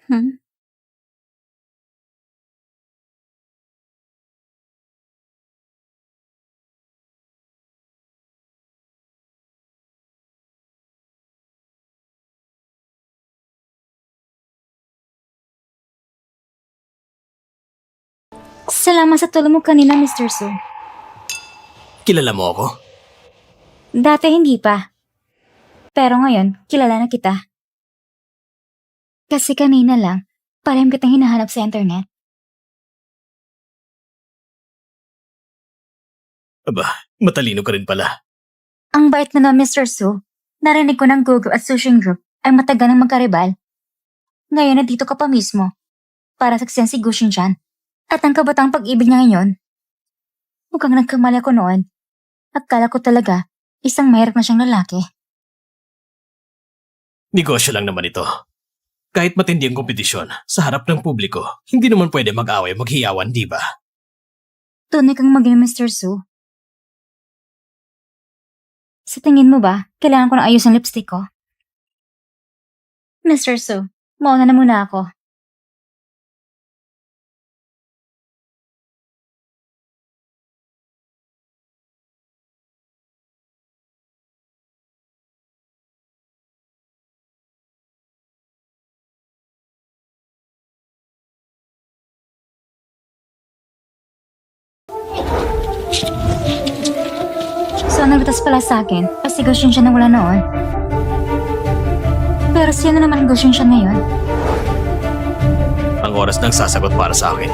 Hmm? Salamat sa tulong mo kanina, Mr. Su. Kilala mo ako? Dati hindi pa. Pero ngayon, kilala na kita. Kasi kanina lang, parang kitang hinahanap sa internet. Aba, matalino ka rin pala. Ang bait mo na, Mr. Su. Narinig ko ng Gogo at Sushin Group ay matagal ng magkaribal. Ngayon, nandito ka pa mismo. Para saksiyan si Gushin-chan. At ang kabatang pag-ibig niya ngayon. Mukhang nagkamali ako noon. Akala ko talaga, isang mahirap na siyang lalaki. Negosyo lang naman ito. Kahit matindi ang kompetisyon sa harap ng publiko, hindi naman pwede mag-away maghiyawan, di ba? Tunay kang maging Mr. Su. Sa tingin mo ba, kailangan ko na ayos ang lipstick ko? Mr. Su, mauna na muna ako. So, nagtas pala sa akin kasi Goshin siya na wala noon. Pero sino naman ang Goshin siya ngayon? Ang oras nang sasagot para sa akin.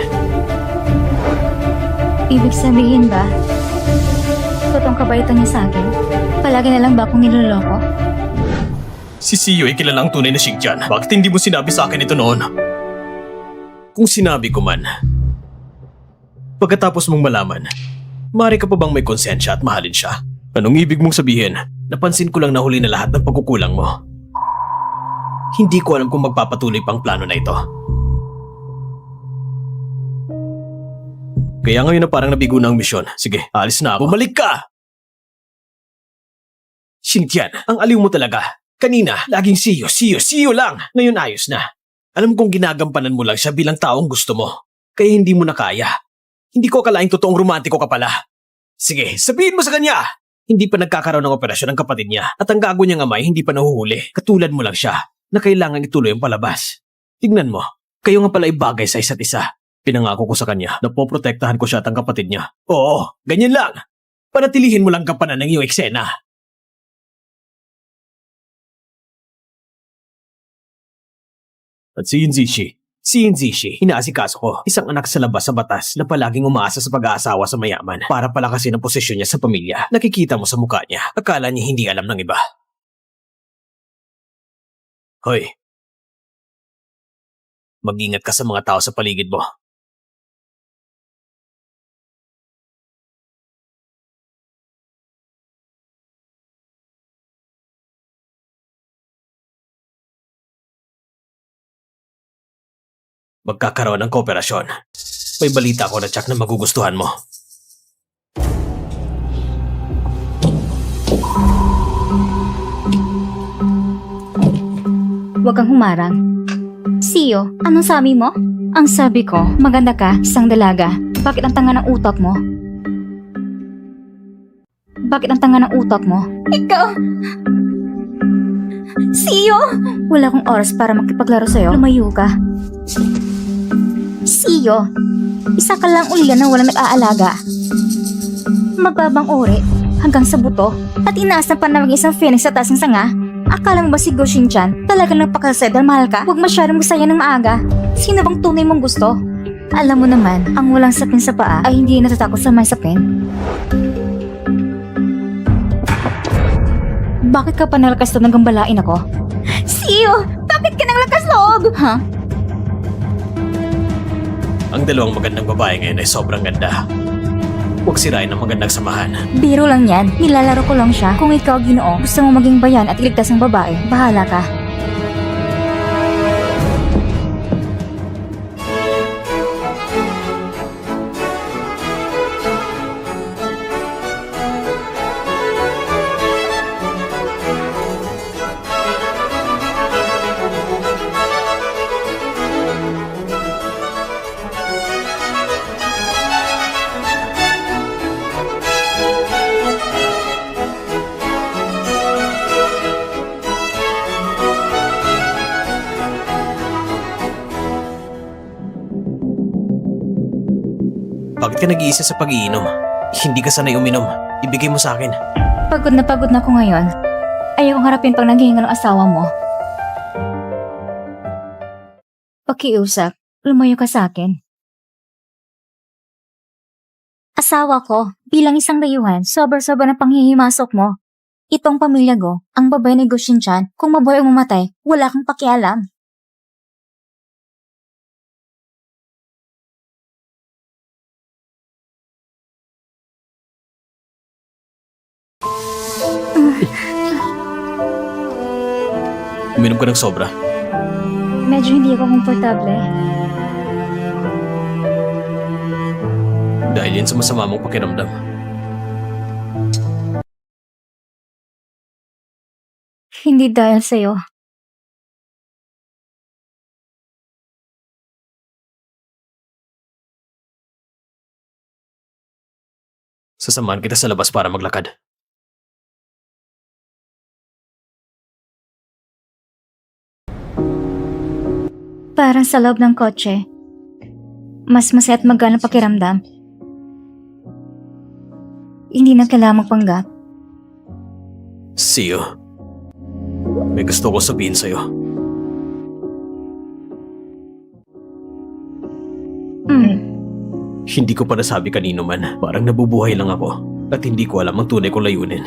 Ibig sabihin ba, totoong kabaitan niya sa akin? Palagi na lang ba akong niloloko? Si Siyo ay kilalang tunay na Xingtian. Bakit hindi mo sinabi sa akin ito noon? Kung sinabi ko man, pagkatapos mong malaman, maaari ka pa bang may konsensya at mahalin siya? Anong ibig mong sabihin? Napansin ko lang na huli na lahat ng pagkukulang mo. Hindi ko alam kung magpapatuloy pang plano na ito. Kaya ngayon na parang nabigo na ang misyon. Sige, alis na ako. Bumalik ka! Xingtian, ang aliw mo talaga. Kanina, laging siyo lang. Ngayon ayos na. Alam kong ginagampanan mo lang siya bilang taong gusto mo. Kaya hindi mo na kaya. Hindi ko akalaing totoong romantiko ka pala. Sige, sabihin mo sa kanya! Hindi pa nagkakaroon ng operasyon ang kapatid niya at ang gago niyang amay hindi pa nahuhuli. Katulad mo lang siya na kailangan ituloy ang palabas. Tignan mo, kayo nga pala ay bagay sa isa't isa. Pinangako ko sa kanya na poprotektahan ko siya at ang kapatid niya. Oo, ganyan lang. Panatilihin mo lang kapanan ng iyong eksena. At si Yunzishi, inaasikaso ko, isang anak sa labas sa batas na palaging umaasa sa pag-aasawa sa mayaman para palakasin ang posisyon niya sa pamilya. Nakikita mo sa mukha niya, akala niya hindi alam ng iba. Hoy, mag-ingat ka sa mga tao sa paligid mo. Magkakaroon ng kooperasyon. May balita ako na tsak na magugustuhan mo. Huwag kang humarang. Siyo, anong sabi mo? Ang sabi ko, maganda ka, isang dalaga. Bakit ang tanga ng utak mo? Bakit ang tanga ng utak mo? Ikaw! Siyo! Wala akong oras para makipaglaro sa'yo. Lumayo ka. Siyo, isa ka lang ulian na walang nag-aalaga. Mababang uri, hanggang sa buto, at inaas na pa na isang phoenix sa taas ng sanga. Akala mo ba si Goshin-chan talagang nagpakasaya dahil mahal ka? Huwag masyadong magsaya ng maaga. Sino bang tunay mong gusto? Alam mo naman, ang walang sapin sa paa ay hindi natatakot sa may sapin. Bakit ka pa nalakas to hanggang balain ako? Siyo! Bakit ka nang lakas loob? Ha? Ang dalawang magandang babae ngayon ay sobrang ganda. Huwag sirain ang magandang samahan. Biro lang yan. Nilalaro ko lang siya. Kung ikaw, Ginoo, gusto mo maging bayan at iligtas ang babae, bahala ka. Bakit ka nag-iisa sa pag-iinom? Hindi ka sanay uminom. Ibigay mo sa akin. Pagod na ako ngayon. Ayokong harapin pag naghihinga ng asawa mo. Pakiusap, lumayo ka sa akin. Asawa ko, bilang isang dayuhan, sobra-sobra na panghihimasok mo. Itong pamilya ko, ang babae ni Go Shinchan, kung mabuhay o mamatay, wala kang pakialam. Uminom ka ng sobra. Medyo hindi ako komportable. Dahil yan sa masama mong pakiramdam. Hindi dahil sa'yo. Sasamahan kita sa labas para maglakad. Parang sa loob ng kotse. Mas masaya at magana pakiramdam. Hindi na kailangan magpanggap. Siyo. May gusto ko sabihin sa'yo. Hindi ko pa nasabi kanino man. Parang nabubuhay lang ako. At hindi ko alam ang tunay kong layunin.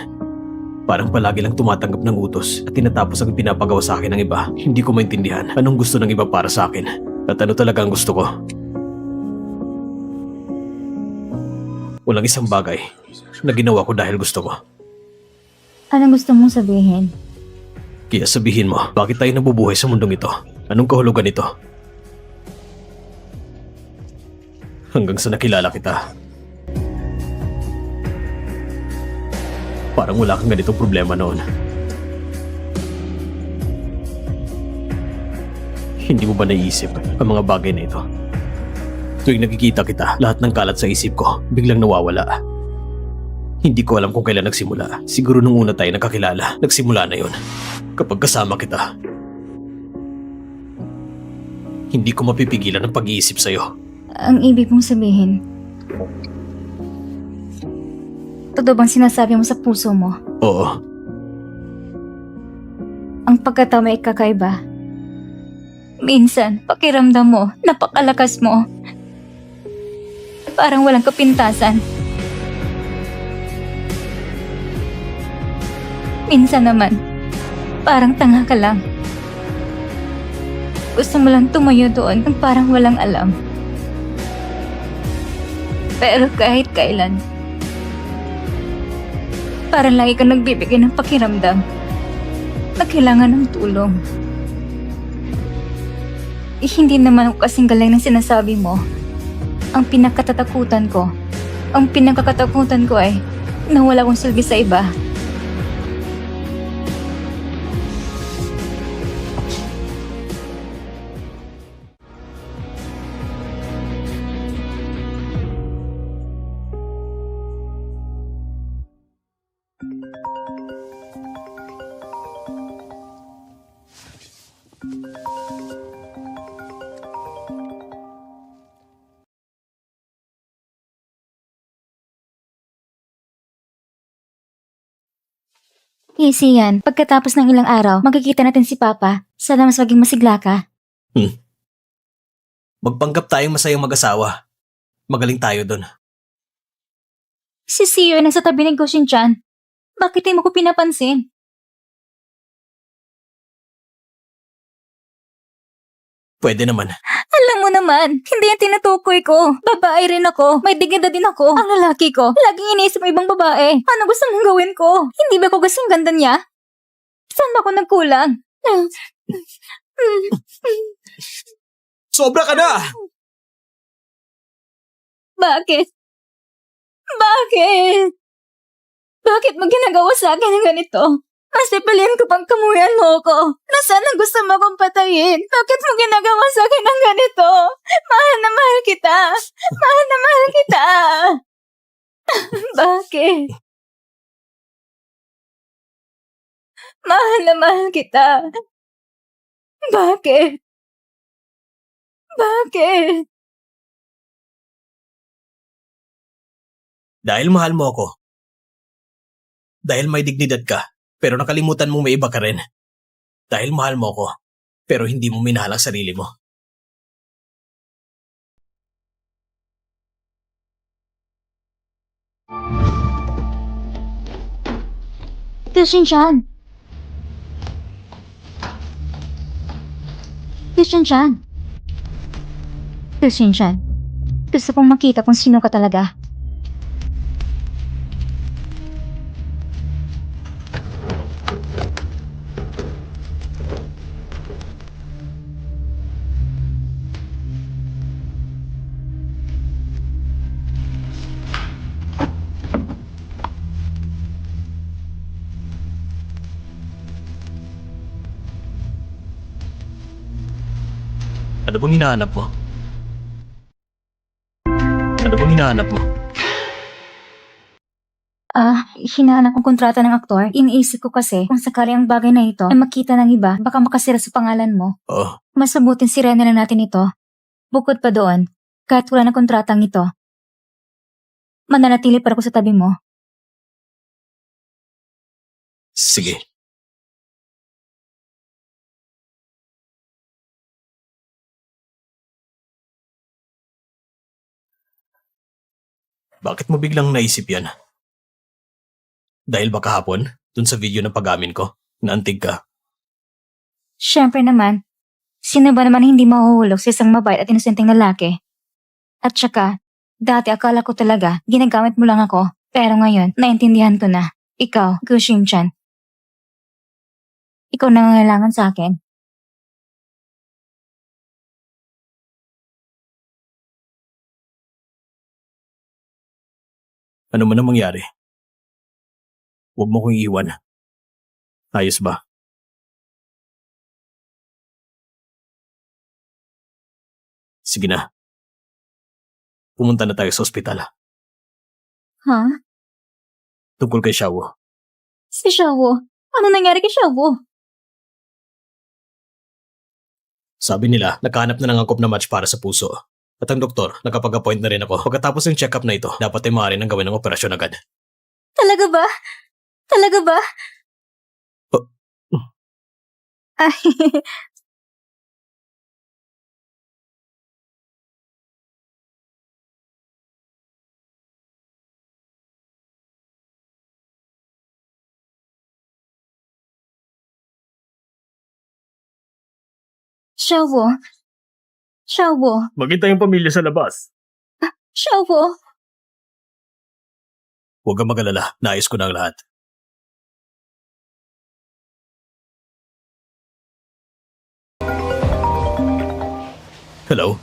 Parang palagi lang tumatanggap ng utos at tinatapos ang pinapagawa sa akin ng iba. Hindi ko maintindihan anong gusto ng iba para sa akin. At ano talaga ang gusto ko. Walang isang bagay na ginawa ko dahil gusto ko. Anong gusto mong sabihin? Kaya sabihin mo, bakit tayo nabubuhay sa mundong ito? Anong kahulugan ito? Hanggang sa nakilala kita. Parang wala kang ganitong problema noon. Hindi mo ba naiisip ang mga bagay na ito? Tuwing nakikita kita, lahat ng kalat sa isip ko biglang nawawala. Hindi ko alam kung kailan nagsimula. Siguro nung una tayo nakakilala, nagsimula na yon. Kapag kasama kita, hindi ko mapipigilan ang pag-iisip sa'yo. Ang ibig mong sabihin, totoo bang sinasabi mo sa puso mo? Oo, Ang pagkatao ay kakaiba. Minsan, pakiramdam mo, napakalakas mo. Parang walang kapintasan. Minsan naman, parang tanga ka lang. Gusto mo lang tumayo doon ng parang walang alam. Pero kahit kailan, parang lagi kang nagbibigay ng pakiramdam na kailangan ng tulong. Hindi naman ako kasing galing ng sinasabi mo. Ang pinakakatakutan ko ay nawala akong silbi sa iba. Easy yan. Pagkatapos ng ilang araw, magkikita natin si Papa. Sana mas maging masigla ka. magpanggap tayong masayang mag-asawa. Magaling tayo dun. Si Sio ay nasa tabi ni Go Shinchan. Bakit hindi mo ko pinapansin? Pwede naman. Alam mo naman, hindi yan tinutukoy ko. Babae rin ako. May dignidad din ako. Ang lalaki ko, laging iniisip mo ibang babae. Ano gusto mong gawin ko? Hindi ba ko kasing ganda niya? Saan ba ako nagkulang? Sobra ka na! Bakit? Bakit? Bakit mo ginagawa sa akin ng ganito? Mas pipiliin ko pang kamuyan mo ko. Nasaan ang gusto mo kong patayin? Bakit mo ginagawa sa akin ng ganito? Mahal na mahal kita. Mahal na mahal kita. Bakit? Mahal na mahal kita. Bakit? Bakit? Dahil mahal mo ako. Dahil may dignidad ka, pero nakalimutan mong may iba ka rin. Dahil mahal mo ako, pero hindi mo minahal ang sarili mo. Tio Shinchan! Tio Shinchan! Tio Shinchan, gusto kong makita kung sino ka talaga. Ano bang hinahanap mo? Ano bang hinahanap mo? Hinahanap kong kontrata ng aktor. Iniisip ko kasi kung sakali ang bagay na ito ay makita ng iba, baka makasira sa pangalan mo. Oh, Mas mabuting sirain na lang natin ito. Bukod pa doon, kahit wala ng kontratang ito, mananatili pa ako sa tabi mo. sige. Bakit mo biglang naisip yan? Dahil ba kahapon, dun sa video ng pag-amin ko, naantig ka? Siyempre naman, sino ba naman hindi mahuhulog sa isang mabait at inosenteng lalaki? At saka, dati akala ko talaga ginagamit mo lang ako, pero ngayon, naintindihan ko na. Ikaw, Gu Shinchan. Ikaw nangangailangan sa akin. Ano man ang mangyari? Huwag mo kong iiwan. Ayos ba? Sige na. Pumunta na tayo sa ospital. Ha? Tungkol kay Xiao. Si Xiawo? Ano nangyari kay Xiawo? Sabi nila, nakahanap na ng angkop na match para sa puso. At ang doktor, nakapag-appoint na rin ako. Pagkatapos ng check-up na ito, dapat ay maaari nang gawin ng operasyon agad. Talaga ba? Talaga ba? Oh. Ay, Xiawo. Xiawo. Maghintay ang pamilya sa labas. Xiawo. Huwag kang mag-alala, naayos ko na ang lahat. Hello?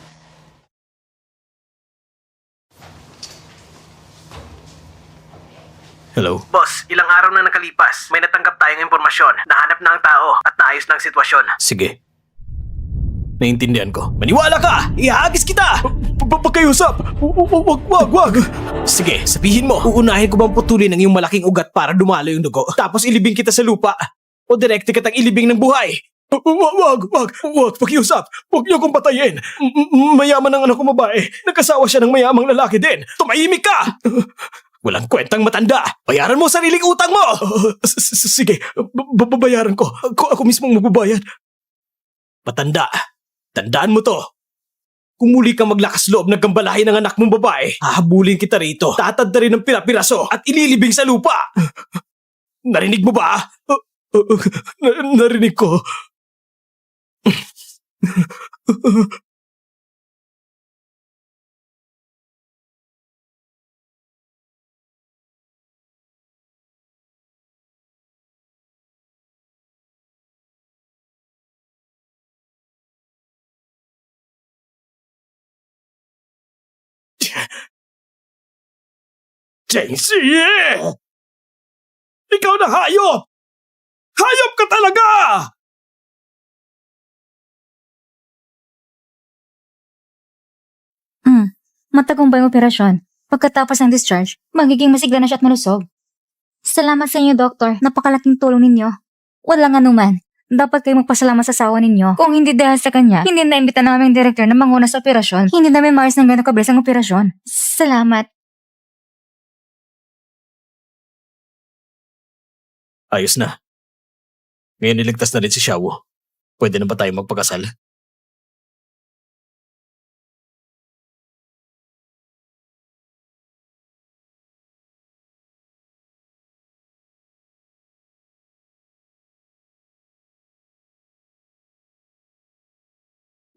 Hello? Boss, ilang araw na nakalipas. May natanggap tayong impormasyon. Nahanap na ang tao at naayos na ang sitwasyon. Sige. Naiintindihan ko. Maniwala ka! Ihagis kita! Pagkayusap! Wag! Sige, sabihin mo. Uunahin ko bang putulin ang iyong malaking ugat para dumalo yung dugo? Tapos ilibing kita sa lupa? O direkte kitang ilibing ng buhay? Wag! Pakiusap! Huwag niyo akong patayin! Mayaman ang anak ko babae. Nagkasawa siya ng mayamang lalaki din. Tumahimik ka! Walang kwentang matanda! Bayaran mo ang sariling utang mo! Sige, babayaran ko. Ako mismong magbabayad. Matanda, tandaan mo to. Kung muli kang maglakas loob ng gambalahin ng anak mong babae, hahabulin kita rito, tatad na rin ng pira-piraso at ililibing sa lupa. Narinig mo ba? Narinig ko. Jingxi! Ikaw na hayop! Hayop ka talaga! Matagumpay ang operasyon. Pagkatapos ng discharge, magiging masigla na siya at malusog. Salamat sa inyo, Doktor. Napakalaking tulong ninyo. Walang anuman. Dapat kayo magpasalamat sa asawa ninyo. Kung hindi dahil sa kanya, hindi na-imbita ng aming director na manguna sa operasyon. Hindi namin maayos ng ganong kabilis ang operasyon. Salamat. Ayos na. Ngayon niligtas na rin si Xiao. Pwede na ba tayo magpakasal?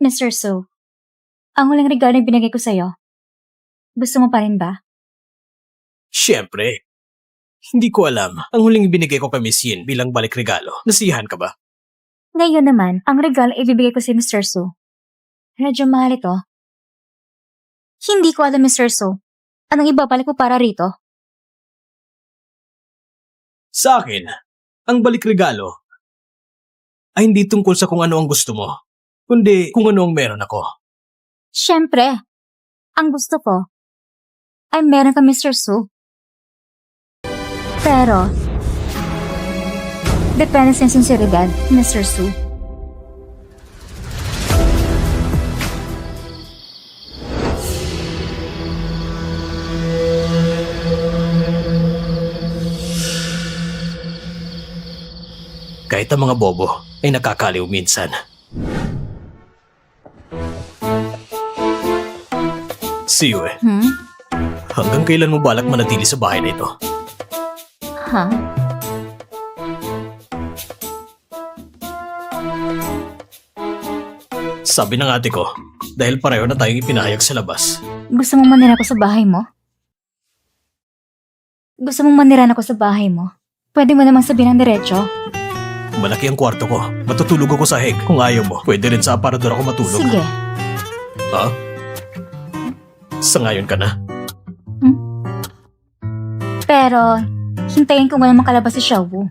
Mr. Su, ang huling regalo na binigay ko sa'yo. Gusto mo pa rin ba? Siyempre. Hindi ko alam. Ang huling ibinigay ko kay Miss Yin bilang balik regalo. Nasiyahan ka ba? Ngayon naman, ang regalo ibibigay ko si Mr. Su. Medyo mahal ito. Hindi ko alam, Mr. Su. Anong ibabalik mo para rito? Sa akin, ang balik regalo ay hindi tungkol sa kung ano ang gusto mo, kundi kung ano ang meron ako. Siyempre, ang gusto ko ay meron ka, Mr. Su. Pero, depende sa sinseridad, Mr. Su. Kahit ang mga bobo ay nakakaliw minsan. Siyo eh. Hanggang kailan mo balak manatili sa bahay na ito? Ha? Sabi ng ate ko, dahil pareho na tayong ipinahayag sa labas. Gusto mong manira ko sa bahay mo? Gusto mong manira ako sa bahay mo? Pwede mo namang sabihin ng diretso. Malaki ang kwarto ko. Matutulog ako sa heg. Kung ayaw mo, pwede rin sa aparador ako matulog. Sige. Ha? Sa ngayon ka na? Pero, hintayin ko muna makalabas si Xiaowu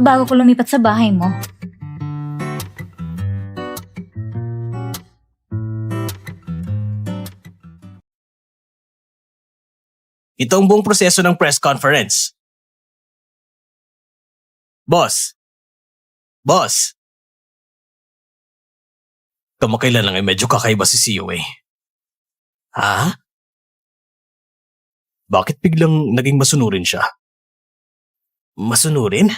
bago ko lumipat sa bahay mo. Ito ang buong proseso ng press conference. Boss! Boss! Kamakailan lang ay medyo kakaiba si CEO eh. Ha? Bakit biglang naging masunurin siya? Masunurin?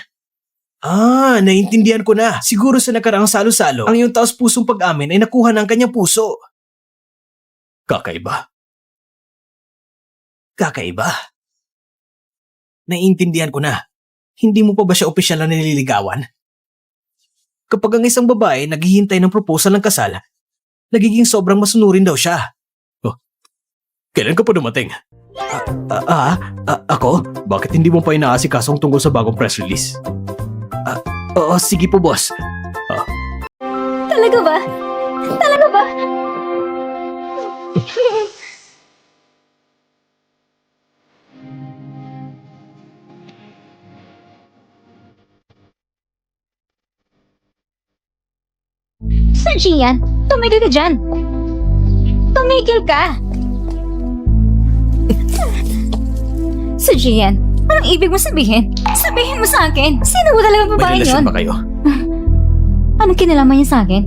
Naiintindihan ko na. Siguro sa nakaraang salo-salo, ang iyong taos-pusong pag-amin ay nakuha ng kanyang puso. Kakaiba. Kakaiba. Naiintindihan ko na. Hindi mo pa ba siya opisyal na nililigawan? Kapag ang isang babae naghihintay ng proposal ng kasal, nagiging sobrang masunurin daw siya. Oh, kailan ka pa dumating? Ako? Bakit hindi mo pa inaasikasong tungkol sa bagong press release? Oo, sige po boss. Talaga ba? Talaga ba? Sir Gian, tumigil ka dyan. Tumigil ka. Sir Gian, anong ibig mo sabihin? Sabihin mo sa akin, sino ba talagang May babae relasyon yun? ba kayo? Anong kinalaman niya sa akin?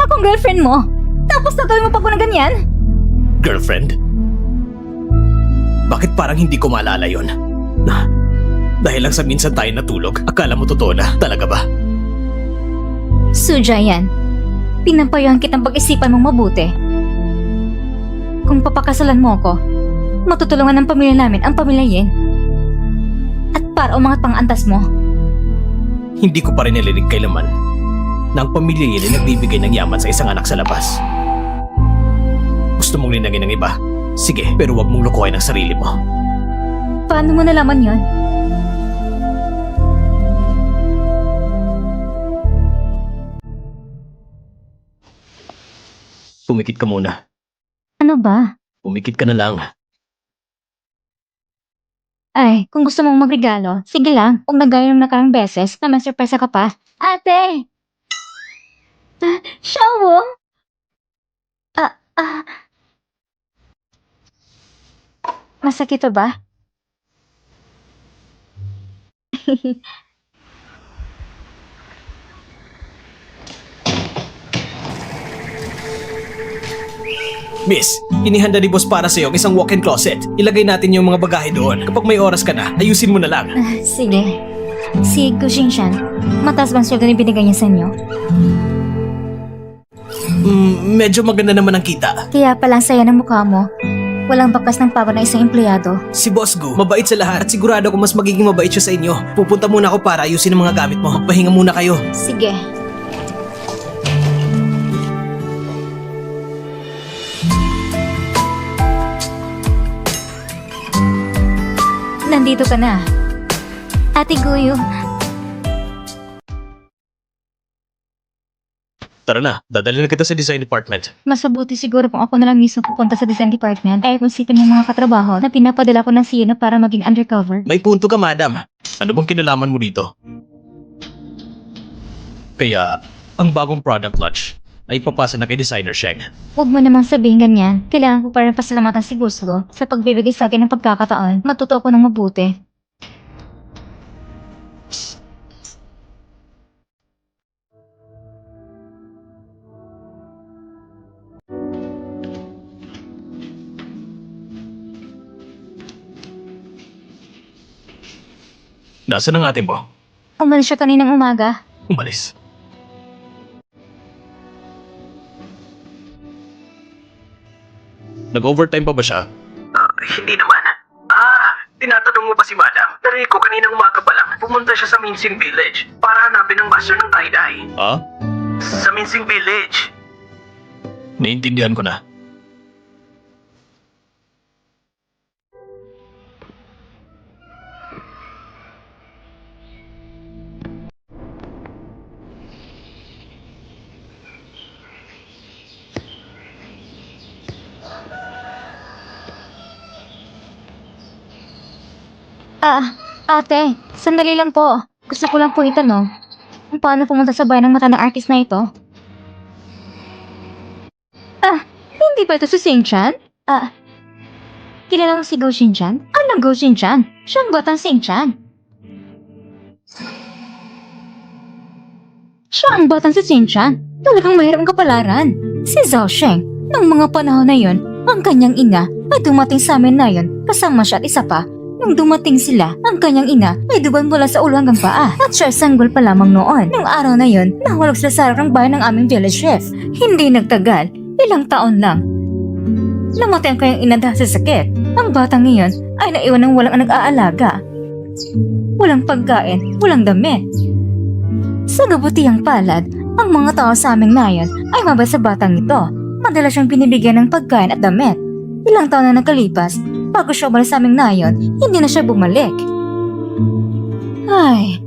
Akong girlfriend mo. Tapos tatawin mo pa ko na ganyan? Girlfriend? Bakit parang hindi ko maalala yun? Dahil lang sa minsan tayo natulog, akala mo totoo na, talaga ba? Sujayan, pinampayuhan kitang pag-isipan mong mabuti. Kung papakasalan mo ako, matutulungan ng pamilya namin ang pamilya Yin. At para umangat pang antas mo. Hindi ko pa rin narinig kailaman na ang pamilya Yin ay nagbibigay ng yaman sa isang anak sa labas. Gusto mong linangin ng iba? Sige, pero wag mong lukuhin ang sarili mo. Paano mo nalaman yon? Pumikit ka muna. Ano ba? Pumikit ka na lang. Ay, kung gusto mong magregalo, sige lang. Kung nagaya ng nakarang beses na may surpresa ka pa. Ate! Xiaowu? Masakit pa ba? Miss, inihanda ni boss para sa'yo ang isang walk-in closet. Ilagay natin yung mga bagahe doon. Kapag may oras ka na, ayusin mo na lang. Sige. Si Gu Xingshan, mataas bang sweldo na binigay niya sa inyo? Medyo maganda naman ang kita. Kaya palang saya ng mukha mo. Walang bakas ng pawar ng isang empleyado. Si Boss Gu, mabait sa lahat at sigurado ko mas magiging mabait siya sa inyo. Pupunta muna ako para ayusin ang mga gamit mo. Pahinga muna kayo. Sige. Nandito ka na. Ate Guyo, Tara na, dadalhin na kita sa design department. mas mabuti siguro kung ako na lang mismo pupunta sa design department ay kung sito ng mga katrabaho na pinapadala ko ng CEO para maging undercover. May punto ka, madam. Ano bang kinalaman mo dito? Kaya, ang bagong product launch ay papasa na kay Designer Sheng. Huwag mo namang sabihin ganyan. Kailangan ko para pasalamatan si Gusto sa pagbibigay sa akin ng pagkakataon. Matuto ako ng mabuti. Nasaan ang ate mo? Umalis siya kaninang umaga. Umalis. Nag-overtime pa ba siya? Hindi naman. Tinatanong mo ba si Madam? Narinig ko kaninang umaga pa lang. Pumunta siya sa Minsing Village para hanapin ang master ng tie-dye. Ha? Sa Minsing Village. Naiintindihan ko na. Ate, sandali lang po. Gusto ko lang po itanong kung paano pumunta sa bayan ng mata ng artist na ito. Hindi ba ito si Sing-chan? Kilala mo si Go Shin-chan? Anong Go Shin-chan? Siya ang batang Sing-chan. Siya ang batang si Sing-chan. Talagang mahirap ang kapalaran. Si Zhao Sheng, noong mga panahon na yon, ang kanyang ina ay dumating sa amin na yon kasama siya at isa pa. Nung dumating sila, ang kanyang ina ay duban mula sa ulo hanggang paa at siya sanggol pa lamang noon. Nung araw na yon, nahulog sila sa harap ng bayan ng aming village chef. Hindi nagtagal, ilang taon lang. Namatay ang kanyang ina dahil sa sakit. Ang batang iyon ay naiwan ng walang nag-aalaga. Walang pagkain, walang damit. Sa kabutihang palad, ang mga tao sa aming nayon ay mabait sa batang ito. Madalas siyang binibigyan ng pagkain at damit. Ilang taon na nakalipas, bago siya umalis sa aming nayon, hindi na siya bumalik. Ay.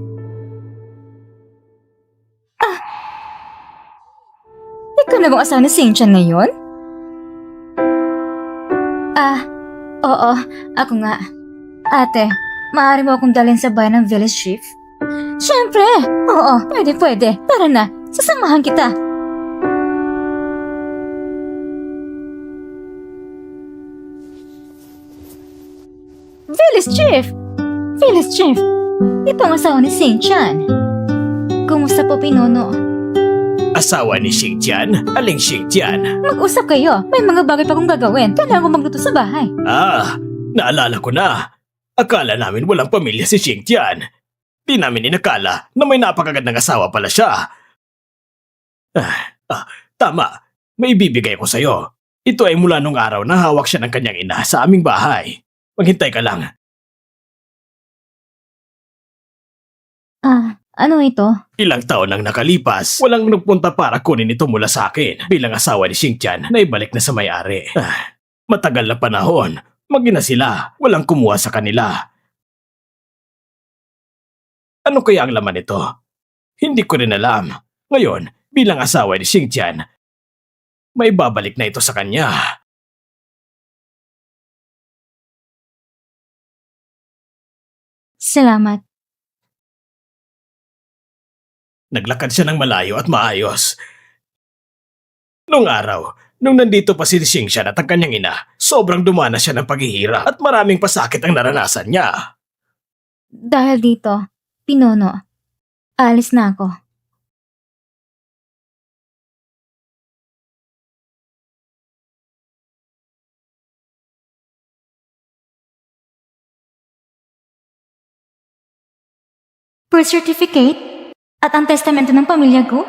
Ikaw na bang asawa ni Sing-chan ngayon? Oo, ako nga. Ate, maaari mo akong dalhin sa bayan ng village chief? Siyempre! Oo, pwede. Tara na, sasamahan kita. Village Chief! Village Chief! Ito ang asawa ni Sing-chan. Kumusta po, Pinono? Asawa ni Xingtian? Aling Xingtian? Mag-usap kayo. May mga bagay pa kong gagawin. Kailangan ko magluto sa bahay. Naalala ko na. Akala namin walang pamilya si Xingtian. Di namin inakala na may napakagandang asawa pala siya. Tama. May ibibigay ko sa'yo. Ito ay mula nung araw na hawak siya ng kanyang ina sa aming bahay. Maghintay ka lang. Ano ito? Ilang taon nang nakalipas, walang nagpunta para kunin ito mula sa akin bilang asawa ni Xingtian na ibalik na sa may-ari. Matagal na panahon, mag-ina sila, walang kumuha sa kanila. Ano kaya ang laman nito? Hindi ko rin alam. Ngayon, bilang asawa ni Xingtian, may babalik na ito sa kanya. Salamat. Naglakad siya ng malayo at maayos. Noong araw, nung nandito pa si Xingtian at ang kanyang ina, sobrang dumana siya ng paghihirap at maraming pasakit ang naranasan niya. Dahil dito, Pinono, alis na ako. birth certificate, at ang testamento ng pamilya ko?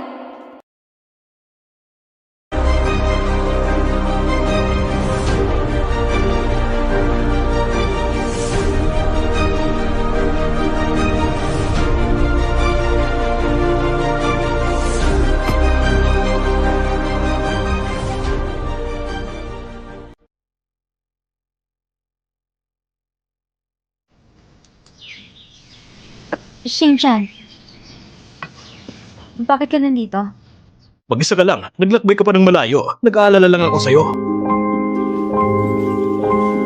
Shin-chan, bakit ka nandito? Mag-isa ka lang. Naglakbay ka pa ng malayo. Nag-aalala lang ako sa'yo.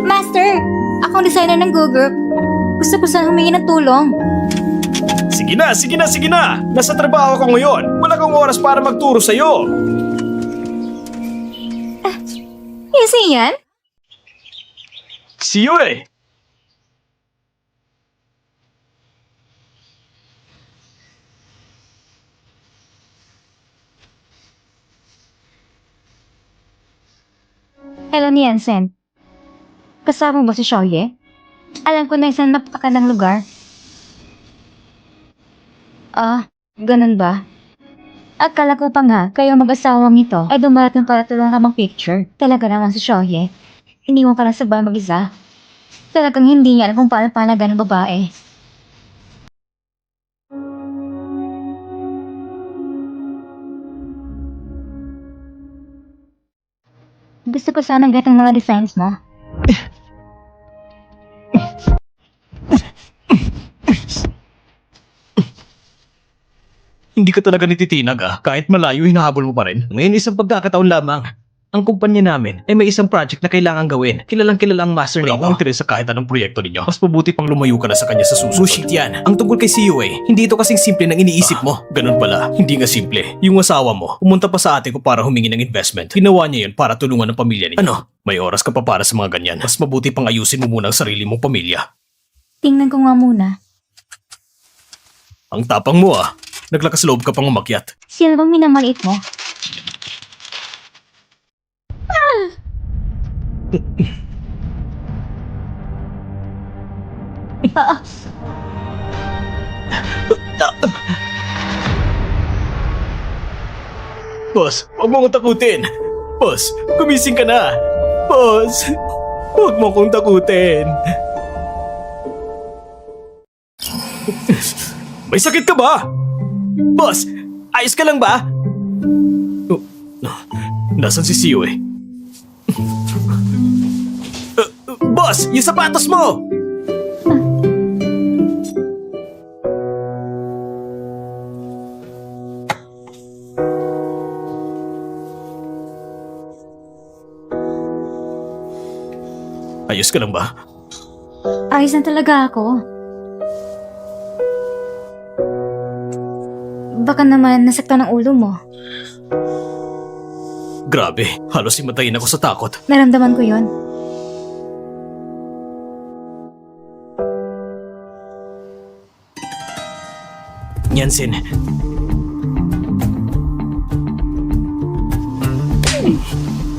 Master! Ako ang designer ng Go Group. Gusto ko sana humingi ng tulong. Sige na, sige na, sige na! Nasa trabaho ko ngayon. Wala kang oras para magturo sa'yo. Yes, yan? See you eh! Hello, Niansen. Kasama mo si Xiaoye? Alam ko na isang napakagandang lugar. Ganun ba? Akala ko pa nga, kayo mag-asawang ito ay dumarating para tulungan ka mag-picture. Talaga naman si Xiaoye. Iniwan ka lang sa bahay mag-isa. Talagang hindi niya alam kung paano panagan ng babae. Gusto ko sanang gatang mga designs mo. Hindi ka talaga nititinag Kahit malayo, hinahabol mo pa rin. Ngayon isang pagkakataon lamang. Ang kumpanya namin ay may isang project na kailangan gawin. Kilalang ang master nito. Wala akong interes sa kahit anong proyekto ninyo. Mas mabuti pang lumayo ka na sa kanya sa susunod. Bullshit yan. Ang tungkol kay CEO hindi ito kasing simple ng iniisip mo. Ganun pala. Hindi nga simple. Yung asawa mo, pumunta pa sa ate ko para humingi ng investment. Ginawa niya yun para tulungan ng pamilya niya. Ano? May oras ka pa para sa mga ganyan. Mas mabuti pang ayusin mo muna ang sarili mong pamilya. Tingnan ko nga muna. Ang tapang mo Naglakas loob ka pang umakyat. Sino bang minamaliit mo? Boss, huwag mo akong takutin. Boss, gumising ka na. Boss, huwag mo akong takutin. May sakit ka ba? Boss, ayos ka lang ba? Nasaan si CEO Boss, yung sapatos mo! Ayos ka lang ba? Ayos na talaga ako. Baka naman nasaktan ang ulo mo. Grabe, halos himatayin ako sa takot. Naramdaman ko yon. Yansin,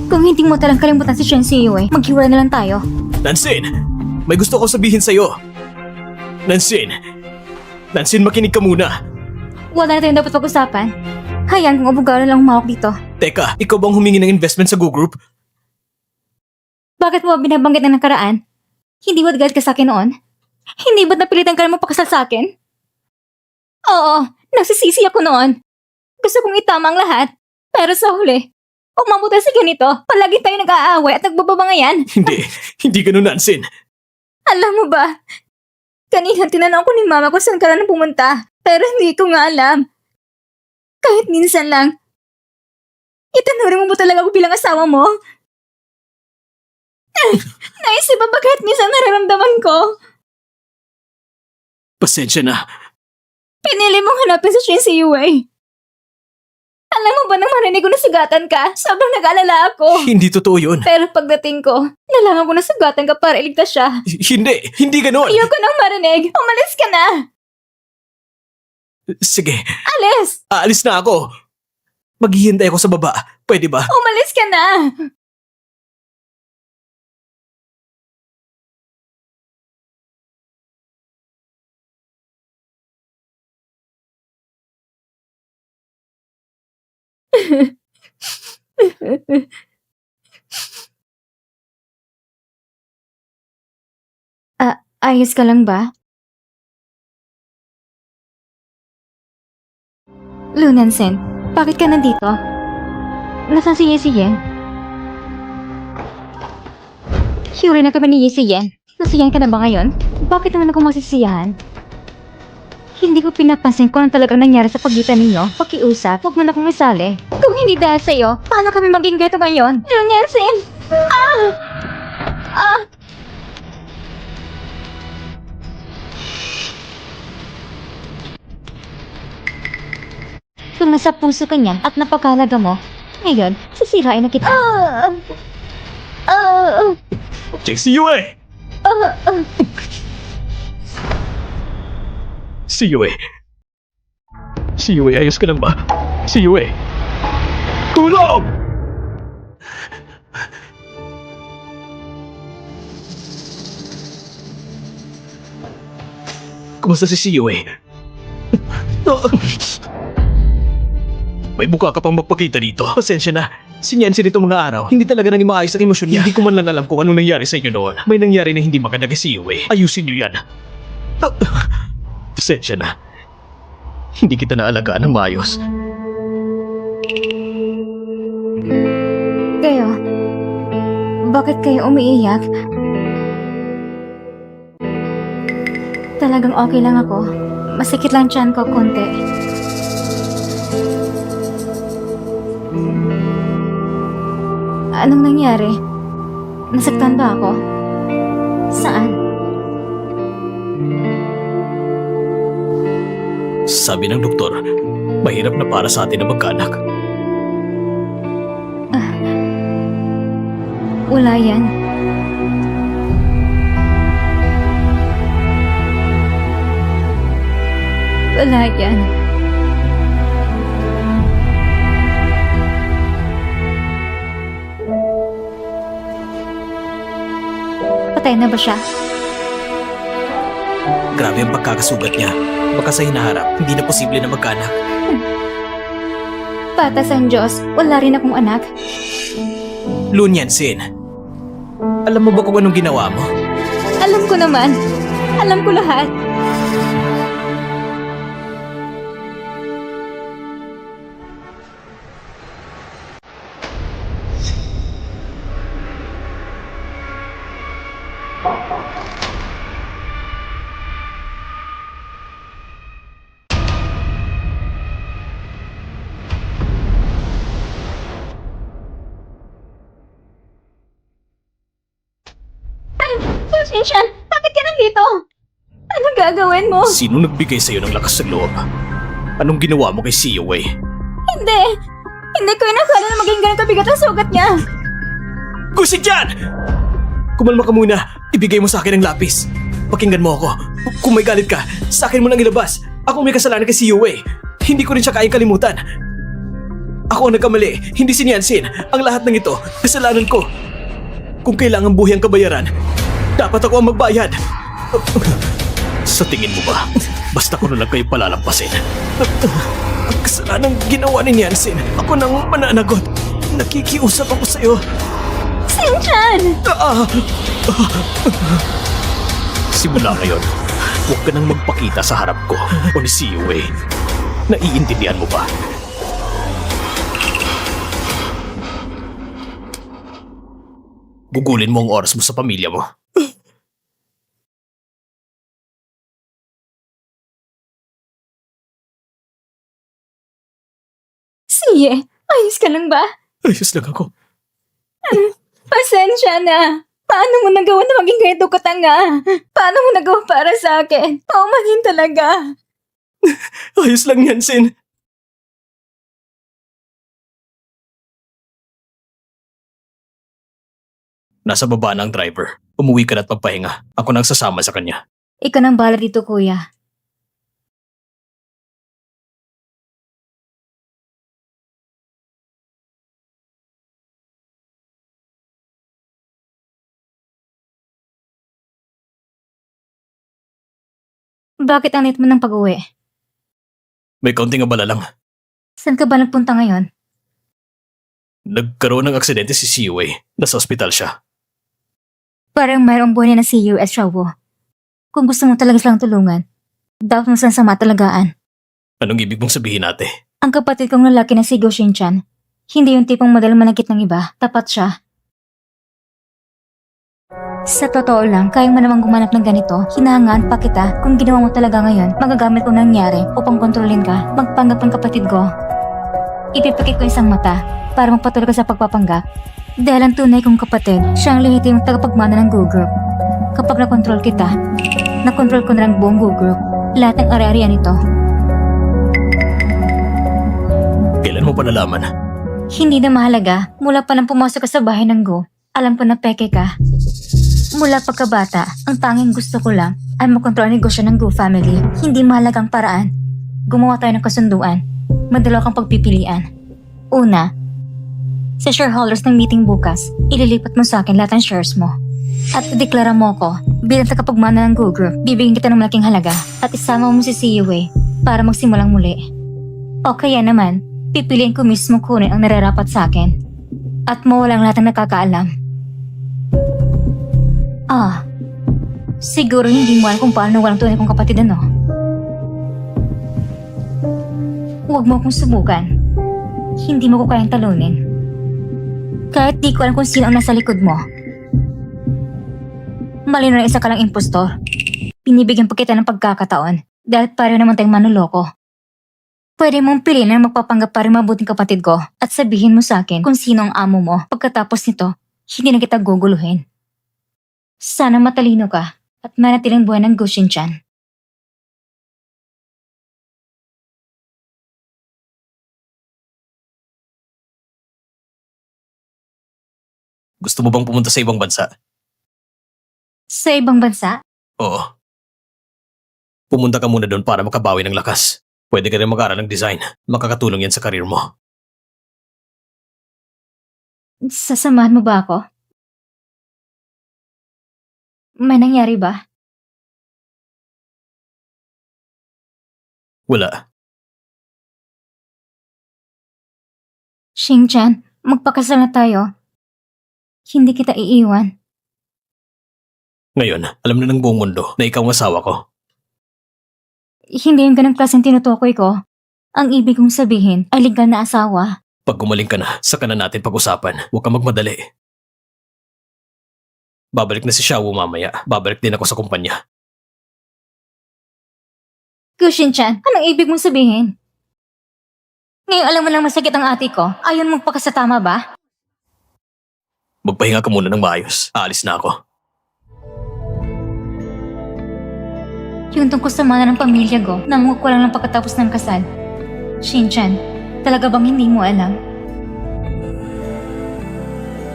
Kung hindi mo talang kalimutan si Shen CEO maghiwalay na lang tayo. Nansin, may gusto ko sabihin sa'yo. Nansin, makinig ka muna. Wala na tayong dapat pag-usapan. Hayaan kung abogado lang humawak dito. Teka, ikaw bang humingi ng investment sa Go Group? Bakit mo binabanggit na nakaraan? Hindi ba galit ka sa akin noon? Hindi ba't napilitan ka naman pakasal sa akin? Oo, nagsisisi ako noon. Gusto kong itama ang lahat. Pero sa huli, umabuti sa ganito. Palagi tayo nag-aaway at nagbababangayan. Hindi ganun, Nansin. Alam mo ba, kanina tinanong ko ni mama kung saan ka na pumunta. Pero hindi ko nga alam. Kahit minsan lang. Itanuring mo ba talaga ako bilang asawa mo? Naisip ba kahit minsan nararamdaman ko? Pasensya na. Pinili mong hanapin sa Shin Siyue. Alam mo ba nang marinig ko na sugatan ka, sobrang nag-alala ako. Hindi totoo yun. Pero pagdating ko, nalaman ko na sugatan ka para iligtas siya. Hindi ganun. Ayoko nang marinig. Umalis ka na. Sige, Alis! aalis na ako. Maghihintay ako sa baba. Pwede ba? Umalis ka na! Ayos ka lang ba? Lunansen, bakit ka nandito? Nasaan si Yesiyen? Sure na kami ni Yesiyen. Nasiyan ka na ba ngayon? Bakit naman ako masisiyahan? Hindi ko pinapansin kung ano talagang nangyari sa pagitan ninyo. Pakiusap, huwag mo na akong isali. Kung hindi dahil sa'yo, paano kami maging ganito ngayon? Lunansen! Kung nasa puso ka niyan at napakahalaga mo, ngayon, sisirain na kita. Check si Yue! Si Yue. Si Yue, ayos ka lang ba? Si Yue. Tulong! Kumusta si Yue? May buka ka pang magpakita dito. Pasensya na. Sinyansin itong mga araw. Hindi talaga naging maayos ang emosyon niya. Hindi ko man lang alam kung anong nangyari sa inyo noon. May nangyari na hindi maganda kay Yue. Ayusin niyo yan. Pasensya na. Hindi kita naalagaan ng maayos. Kayo, bakit kayo umiiyak? Talagang okay lang ako. Masikit lang tiyan ko konti. Anong nangyari? Nasaktan ba ako? Saan? Sabi ng doktor, mahirap na para sa atin na magkaanak. Wala yan. Wala yan. Patay na ba siya? Grabe ang pagkakasugat niya. Baka sa hinaharap, hindi na posible na magkaanak. Patas ang Diyos, wala rin akong anak. Lunyansin, alam mo ba kung anong ginawa mo? Alam ko naman. Alam ko lahat. Shinshan, bakit ka nandito? Anong gagawin mo? Sino nagbigay sa'yo ng lakas ng loob? Anong ginawa mo kay Yue? Hindi! Hindi ko inakala na maging ganito bigat ang sugat niya. Gusig dyan! Kumalma ka muna. Ibigay mo sa akin ang lapis. Pakinggan mo ako. Kung may galit ka, sa akin mo nang ilabas. Ako may kasalanan kay Yue. Hindi ko rin siya kayang kalimutan. Ako ang nagkamali, hindi si Niansin. Ang lahat ng ito, kasalanan ko. Kung kailangan buhay ang kabayaran, dapat ako ang magbayad. Sa tingin mo ba, basta ko na lang kayo palalampasin? Ang kasalanang ginawa ni Niansin, ako nang mananagot. Nakikiusap ako sa'yo. Shinshan! Simula ngayon, huwag ka nang magpakita sa harap ko o ni Yue. Naiintindihan mo ba? Gugulin mo ang oras mo sa pamilya mo. Sige, ayos ka lang ba? Ayos lang ako. Pasensya na. Paano mo nagawa na maging ganito katanga? Paano mo nagawa para sa akin? Paumanhin talaga. Ayos lang yan, Sin. Nasa baba na ang driver. Umuwi ka na at magpahinga. Ako nang sasama sa kanya. Ikaw nang bala dito, kuya. Bakit ang late mo ng pag-uwi? May kaunting abala lang. Saan ka ba nagpunta ngayon? Nagkaroon ng aksidente si Siwei. Nasa ospital siya. Parang mayroong buhay na CEO at Shawo. Kung gusto mo talaga silang tulungan, dapat mo silang sama talagaan. Anong ibig mong sabihin, ate? Ang kapatid kong lalaki na si Go Shinchan, hindi yung tipong madalang managit ng iba, tapat siya. Sa totoo lang, kaya mo namang gumanap ng ganito, hinahangaan pa kita. Kung ginawa mo talaga ngayon, magagamit ko nangyari upang kontrolin ka, magpanggap ng kapatid ko. Ipipikit ko isang mata para magpatuloy ka sa pagpapanggap. Dahil ang tunay kong kapatid, siya ang lehitimong tagapagmana ng Go Group. Kapag nakontrol kita, nakontrol ko na ang buong Go Group. Lahat ng ari-arian nito. Kailan mo pa nalaman? Hindi na mahalaga, mula pa nang pumasok ka sa bahay ng Go, alam ko na peke ka. Mula pagkabata, ang tanging gusto ko lang ay makontrol ang negosyo ng Go family. Hindi mahalagang paraan. Gumawa tayo ng kasunduan. Madalaw kang pagpipilian. Una, sa shareholders ng meeting bukas, ililipat mo sa akin lahat ng shares mo. At deklara mo ko bilang tagapagmana ng Go Group, bibigyan kita ng malaking halaga at isama mo si CEO para magsimulang muli. O kaya naman, pipiliin ko mismo kunin ang nararapat sa akin at mawalang lahat ng nakakaalam. Siguro hindi mo alam kung paano walang tunay kong kapatid ano. Huwag mo akong subukan. Hindi mo ko kayang talunin. Kahit di ko alam kung sino ang nasa likod mo. Malino na isa ka lang impostor. Pinibigyan pa kita ng pagkakataon dahil pareho naman tayong manuloko. Pwede mong piliin na magpapanggap pa rin mabuting kapatid ko at sabihin mo sa akin kung sino ang amo mo. Pagkatapos nito, hindi na kita guguluhin. Sana matalino ka at manatiling buhay ng Go Shinchan. Gusto mo bang pumunta sa ibang bansa? Sa ibang bansa? Oo. Pumunta ka muna doon para makabawi ng lakas. Pwede ka rin mag-aral ng design. Makakatulong yan sa karir mo. Sasamahan mo ba ako? May nangyari ba? Wala. Shinchan, magpakasal na tayo. Hindi kita iiwan. Ngayon, alam na ng buong mundo na ikaw ang asawa ko. Hindi yung ganang klaseng tinutukoy ko. Ang ibig kong sabihin ay legal na asawa. Pag gumaling ka na, saka na natin pag-usapan. Huwag kang magmadali. Babalik na si Xiaowu mamaya. Babalik din ako sa kumpanya. Go Shinchan, anong ibig mong sabihin? Ngayon alam mo lang masakit ang ate ko. Ayon mong pakasatama ba? Magpahinga ka muna ng maayos. Aalis na ako. Yung tungkol sa mana ng pamilya ko, namukha ko lang ng pagkatapos ng kasal. Shinchan, talaga bang hindi mo alam?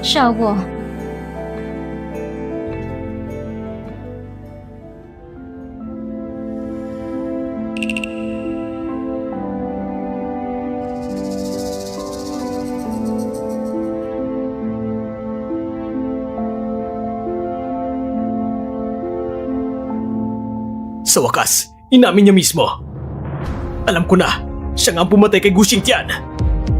Xiaowu. Sa wakas, inamin niya mismo. Alam ko na, siya nga ang pumatay kay Gu Xingtian.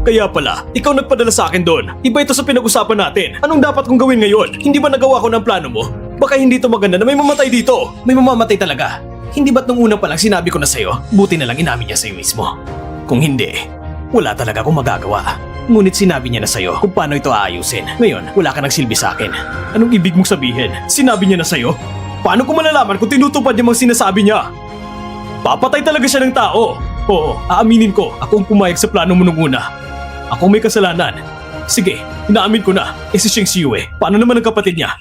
Kaya pala, ikaw nagpadala sa akin doon. Iba ito sa pinag-usapan natin. Anong dapat kong gawin ngayon? Hindi ba nagawa ko ng plano mo? Baka hindi ito maganda na may mamatay dito. May mamamatay talaga. Hindi ba't nung una pa lang sinabi ko na sa'yo? Buti na lang inamin niya sa'yo mismo. Kung hindi, wala talaga akong magagawa. Ngunit sinabi niya na sa'yo kung paano ito aayusin. Ngayon, wala ka nagsilbi sa akin. Anong ibig mong sabihin? Sinabi niya na sa'yo? Paano ko malalaman kung tinutupad niya mga sinasabi niya? Papatay talaga siya ng tao. Oo, aaminin ko. Ako ang pumayag sa plano mo nung una. Ako may kasalanan. Sige, inaamin ko na. Si Sheng Xiue, paano naman ang kapatid niya?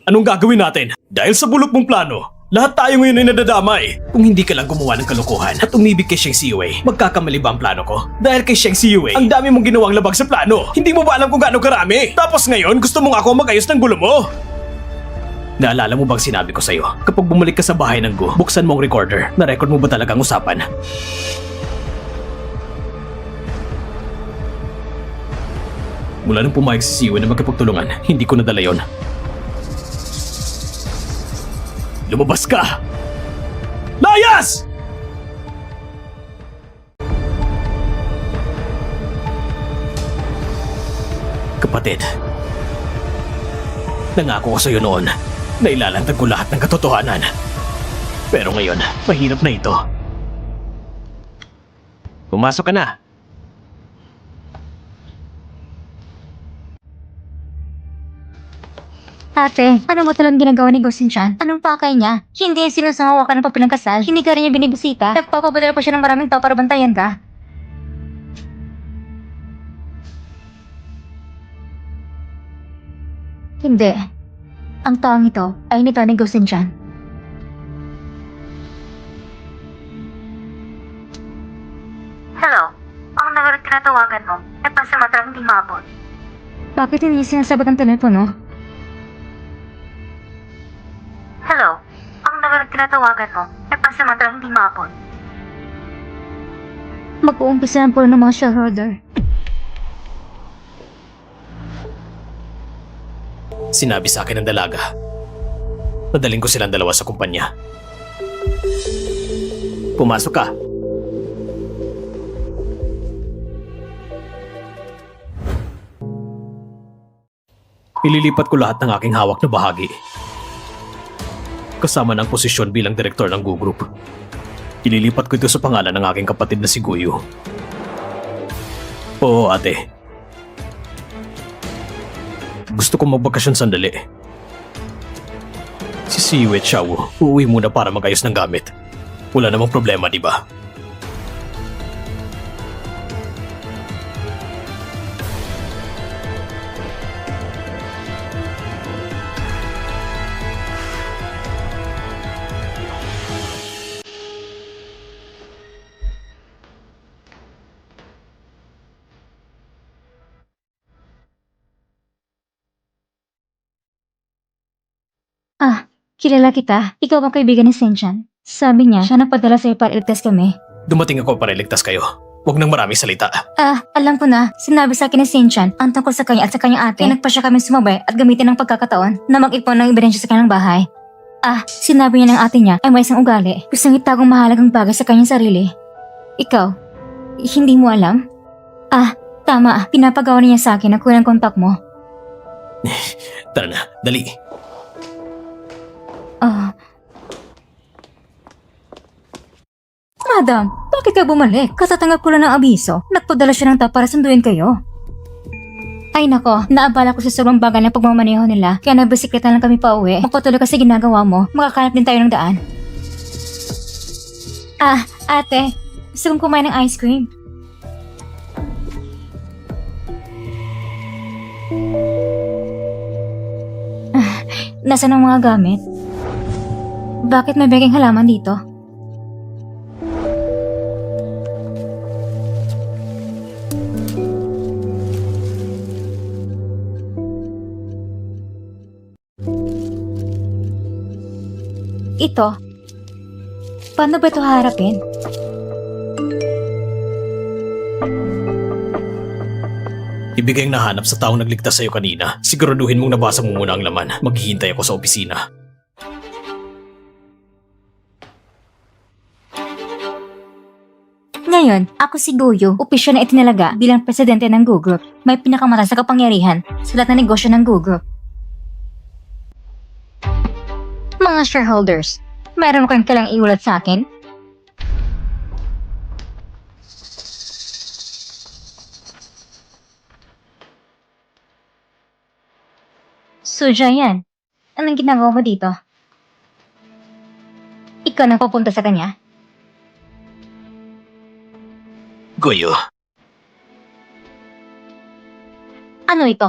Anong gagawin natin? Dahil sa bulok mong plano, lahat tayo ngayon ay nadadamay. Kung hindi ka lang gumawa ng kalokohan at umibig kay Sheng Xiue, magkakamali ba ang plano ko? Dahil kay Sheng Xiue, ang dami mong ginawang labag sa plano. Hindi mo ba alam kung gaano karami? Tapos ngayon, gusto mong ako magayos ng gulo mo? Naalala mo bang sinabi ko sa'yo? Kapag bumalik ka sa bahay ng Gu, buksan mo ang recorder. Na-record mo ba talagang usapan? Mula nung pumayag si Siwei na magkapagtulungan, hindi ko nadala yon. Lumabas ka! Layas! Kapatid, nangako ko sa'yo noon na ilalantag ko lahat ng katotohanan. Pero ngayon, mahirap na ito. Pumasok ka na. Ate, ano mo talagang ginagawa ni Go Shinchan? Anong pakay niya? Hindi yung sinusungawa ka ng papilang kasal. Hindi ka rin niya binibisita. Nagpapapadala pa siya ng maraming tao para bantayan ka. Hindi. Ang taong ito ay nito ni Go Shinchan. Hello? Ang nagarag tinatawagan mo ay pansamantalang hindi maabot. Bakit hindi niya sinasagot ang telepono? Hello? Ang nagarag tinatawagan mo ay pansamantalang hindi maabot. Mag-uumpisa ang puno ng mga shareholder. Sinabi sa akin ng dalaga. Nadaling ko silang dalawa sa kumpanya. Pumasok ka. Ililipat ko lahat ng aking hawak na bahagi. Kasama ng posisyon bilang direktor ng Go Group. Ililipat ko ito sa pangalan ng aking kapatid na si Guyo. Oo, ate. Gusto kong magbakasyon sandali. Si Siyu at Xiao, uuwi muna para magayos ng gamit. Wala namang problema, di ba? Kilala kita. Ikaw ang kaibigan ni Shinchan. Sabi niya, siya nagpadala sa'yo para iligtas kami. Dumating ako para iligtas kayo. Huwag nang maraming salita. Alam ko na. Sinabi sa akin ni Shinchan ang tungkol sa kanya at sa kanyang ate. Kaya nagpa siya kami sumabay at gamitin ng pagkakataon na mag-ipon ng ebidensya sa kanyang bahay. Sinabi niya ng ate niya ay may isang ugali. Gustong itagong mahalagang bagay sa kanyang sarili. Ikaw, hindi mo alam? Tama. Pinapagawa niya sa akin ang kulang kontak mo. Tara na, dali. Madam, bakit ka bumalik? Katatanggap ko lang ng abiso. Nagpadala siya ng tao para sunduin kayo. Ay nako, naabala ko sa sobrang bagal ng pagmamaneho nila. Kaya nabisikleta lang kami pa uwi. Magpatuloy ka sa ginagawa mo. Makakalap din tayo ng daan. Ate, gusto kong kumain ng ice cream. Nasaan ang mga gamit? Bakit may beking halaman dito? Ito? Paano ba ito haharapin? Ibigay ang nahanap sa taong nagligtas sa'yo kanina. Siguraduhin mong nabasa mo muna ang laman. Maghihintay ako sa opisina. Ngayon, ako si Guyo, opisyal na itinalaga bilang presidente ng Go Group. May pinakamataas na kapangyarihan sa lahat ng negosyo ng Go Group. Mga shareholders, meron kayong kailangang iulat sa akin? Suja yan. Anong ginagawa mo dito? Ikaw nang pupunta sa kanya? Guyo, Ano ito?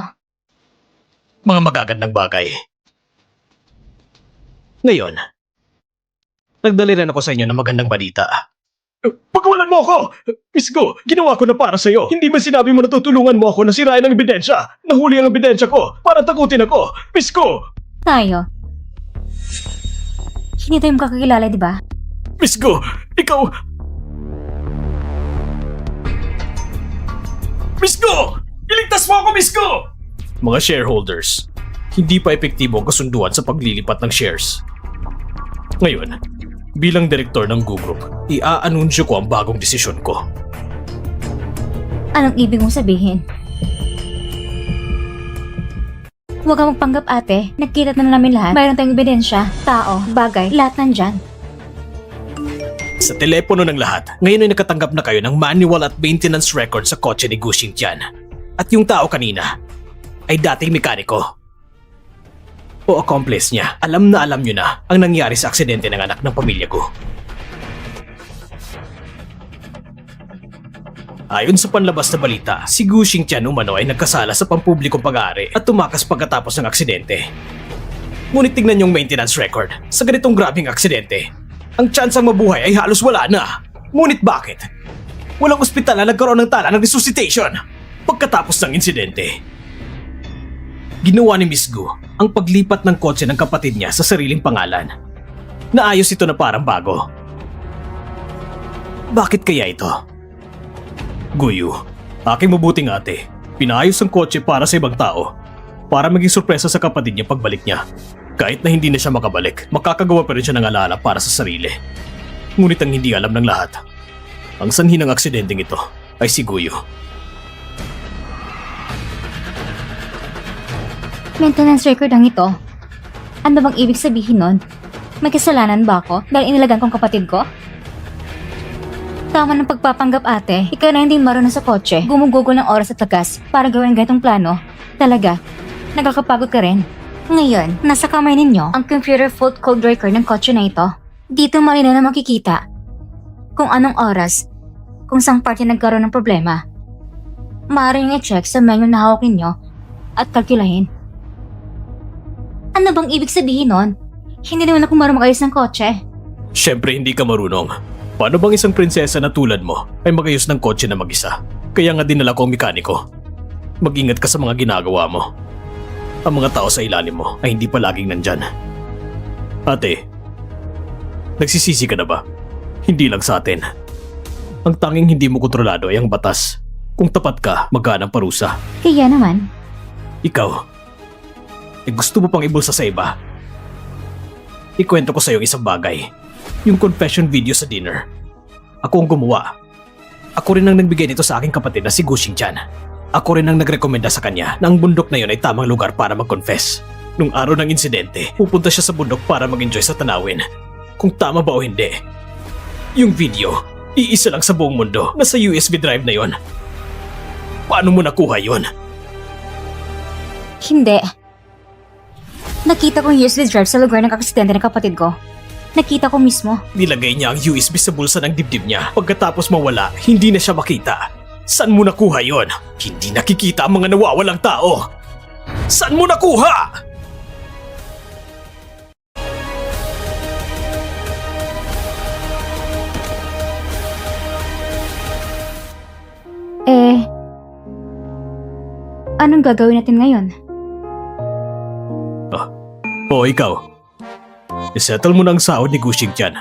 mga magagandang bagay. Ngayon, nagdala rin ako sa inyo ng magandang balita. Pagkawalan mo ako! Miss Go, ginawa ko na para sa'yo. Hindi ba sinabi mo na tutulungan mo ako na sirain ang ebidensya? Nahuli ang ebidensya ko para takutin ako. Miss Go! Tayo. Hindi tayo makakakilala, di ba? Miss Go, ikaw... Miss Go! Iligtas mo ako, Miss Go! Mga shareholders, hindi pa epektibo ang kasunduan sa paglilipat ng shares. Ngayon, bilang direktor ng Go Group, i-aanunsyo ko ang bagong desisyon ko. Anong ibig mong sabihin? Huwag kang magpanggap ate. Nagkita na namin lahat. Mayroon tayong ebidensya, tao, bagay, lahat nandyan. Sa telepono ng lahat, ngayon ay nakatanggap na kayo ng manual at maintenance record sa kotse ni Gu Xingtian. At yung tao kanina ay dating mekaniko. O accomplice niya, alam na alam nyo na ang nangyari sa aksidente ng anak ng pamilya ko. Ayon sa panlabas na balita, si Gu Xingtian umano ay nagkasala sa pampublikong pag-aari at tumakas pagkatapos ng aksidente. Ngunit tignan yung maintenance record. Sa ganitong grabing aksidente, ang tsansang mabuhay ay halos wala na. Ngunit bakit? Walang ospital na nagkaroon ng tala ng resuscitation pagkatapos ng insidente. Ginawa ni Miss Gu ang paglipat ng kotse ng kapatid niya sa sariling pangalan. Naayos ito na parang bago. Bakit kaya ito? Guyu, aking mabuting ate, pinaayos ang kotse para sa ibang tao. Para maging sorpresa sa kapatid niya pagbalik niya. Kahit na hindi na siya makabalik, makakagawa pa rin siya ng alaala para sa sarili. Ngunit ang hindi alam ng lahat, ang sanhi ng aksidenteng ito ay si Guyu. Maintenance record ang ito. Ano bang ibig sabihin nun? May kasalanan ba ako dahil inilagan kong kapatid ko? Tama ng pagpapanggap ate, ikaw na hindi marunong sa kotse, gumugugol ng oras at lakas para gawin ganitong plano. Talaga, nakakapagod ka rin. Ngayon, nasa kamay ninyo ang computer fault code record ng kotse na ito. Dito malinaw na makikita kung anong oras, kung saang parte nagkaroon ng problema. Maaari niyong i-check sa menu na hawak ninyo at kalkulahin. Ano bang ibig sabihin nun? Hindi naman ako marunong mag-ayos ng kotse. Siyempre hindi ka marunong. Paano bang isang prinsesa na tulad mo ay magayos ng kotse na mag-isa? Kaya nga dinala ko ang mekaniko. Mag-ingat ka sa mga ginagawa mo. Ang mga tao sa ilalim mo ay hindi palaging nandyan. Ate, nagsisisi ka na ba? Hindi lang sa atin. Ang tanging hindi mo kontrolado ay ang batas. Kung tapat ka, magkaan ang parusa. Kaya naman, Ikaw, gusto mo pang ibulsa sa iba? Ikwento ko sa iyo isang bagay. Yung confession video sa dinner. Ako ang gumawa. Ako rin ang nagbigay nito sa aking kapatid na si Gu Xingtian. Ako rin ang nagrekomenda sa kanya na ang bundok na yun ay tamang lugar para mag-confess. Nung araw ng insidente, pupunta siya sa bundok para mag-enjoy sa tanawin. Kung tama ba o hindi. Yung video, iisa lang sa buong mundo. Nasa USB drive na yon. Paano mo nakuha yon? hindi. Nakita ko yung USB drive sa lugar ng aksidente ng kapatid ko. Nakita ko mismo. Nilagay niya ang USB sa bulsa ng dibdib niya. Pagkatapos mawala, hindi na siya makita. Saan mo nakuha yon? Hindi nakikita ang mga nawawalang tao. Saan mo nakuha? Anong gagawin natin ngayon? O ikaw, isettle mo na ang sahod ni Gu Xingtian.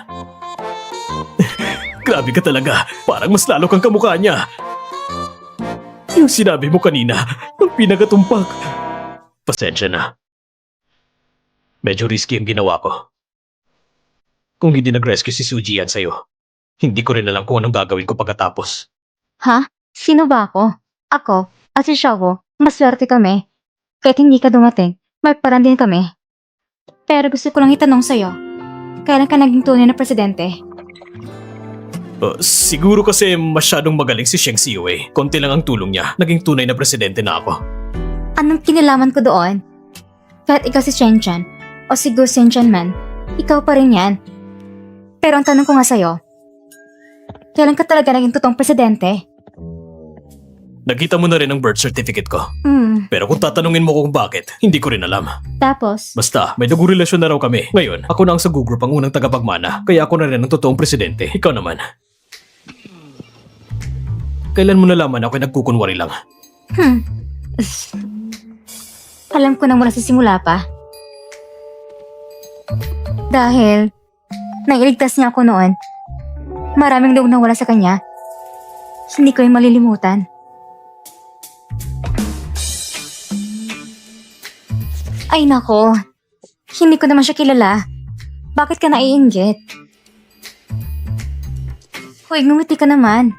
Grabe ka talaga, parang mas lalo kang kamukha niya. Yung sinabi mo kanina, ang pinagatumpak. Pasensya na. Medyo risky ang ginawa ko. Kung hindi nag-rescue si Suji yan sa'yo, hindi ko rin alam kung anong gagawin ko pagkatapos. Ha? Sino ba ako? Ako at si Xiaobo, maswerte kami. Kahit hindi ka dumating, may paraan din kami. Pero gusto ko lang itanong sa'yo, kailan ka naging tunay na presidente? Siguro kasi masyadong magaling si Sheng Xiu. Konti lang ang tulong niya, naging tunay na presidente na ako. Anong kinalaman ko doon? Kahit ikaw si Chen Chan o si Gu Xingtian man, ikaw pa rin yan. Pero ang tanong ko nga sa'yo, kailan ka talaga naging totoong presidente? Nakita mo na rin ang birth certificate ko. Pero kung tatanungin mo kung bakit, hindi ko rin alam. Tapos? Basta, may dugong relasyon na raw kami. Ngayon, ako na ang sa Group ang unang tagapagmana, kaya ako na rin ang totoong presidente. Ikaw naman. Kailan mo nalaman ako ay nagkukunwari lang? Alam ko na mula sa simula pa. Dahil, nailigtas niya ako noon. Maraming daw nawala sa kanya. Hindi ko yung malilimutan. Ay nako, hindi ko naman siya kilala. Bakit ka naiinggit? Hoy, ngumiti ka naman.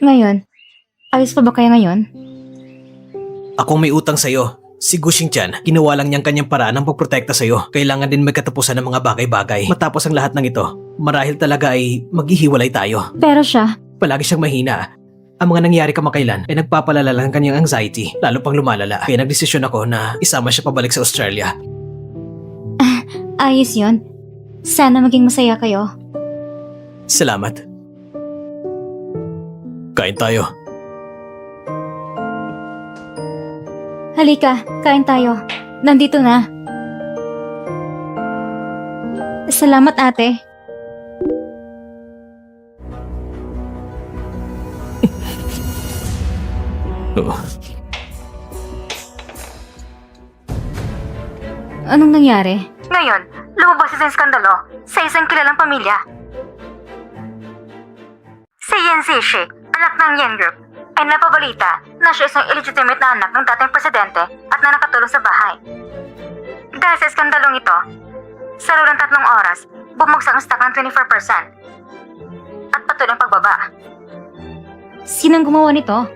Ngayon, ayos pa ba kaya ngayon? Akong may utang sa'yo. Si Gu Xingtian, ginawa lang niyang kanyang paraan ng pagprotekta sa'yo. Kailangan din may katapusan ng mga bagay-bagay. Matapos ang lahat ng ito, marahil talaga ay maghihiwalay tayo. Pero siya, Palagi siyang mahina. Ang mga nangyari kamakailan ay nagpapalala lang ng kanyang anxiety, lalo pang lumalala. Kaya nagdesisyon ako na isama siya pabalik sa Australia. ayos yon. Sana maging masaya kayo. Salamat. Kain tayo. Halika, kain tayo. Nandito na. Salamat, ate. Oh, Anong nangyari? Ngayon, lumabas sa skandalo sa isang kilalang pamilya. Si Yen Zishi, anak ng Yen Group, ay napabalita na siya isang illegitimate na anak ng dating presidente at na nakatulong sa bahay. Dahil sa skandalong ito, sa loob ng 3 oras, bumagsak ang stock ng 24% at patuloy ang pagbaba. Sinong gumawa nito?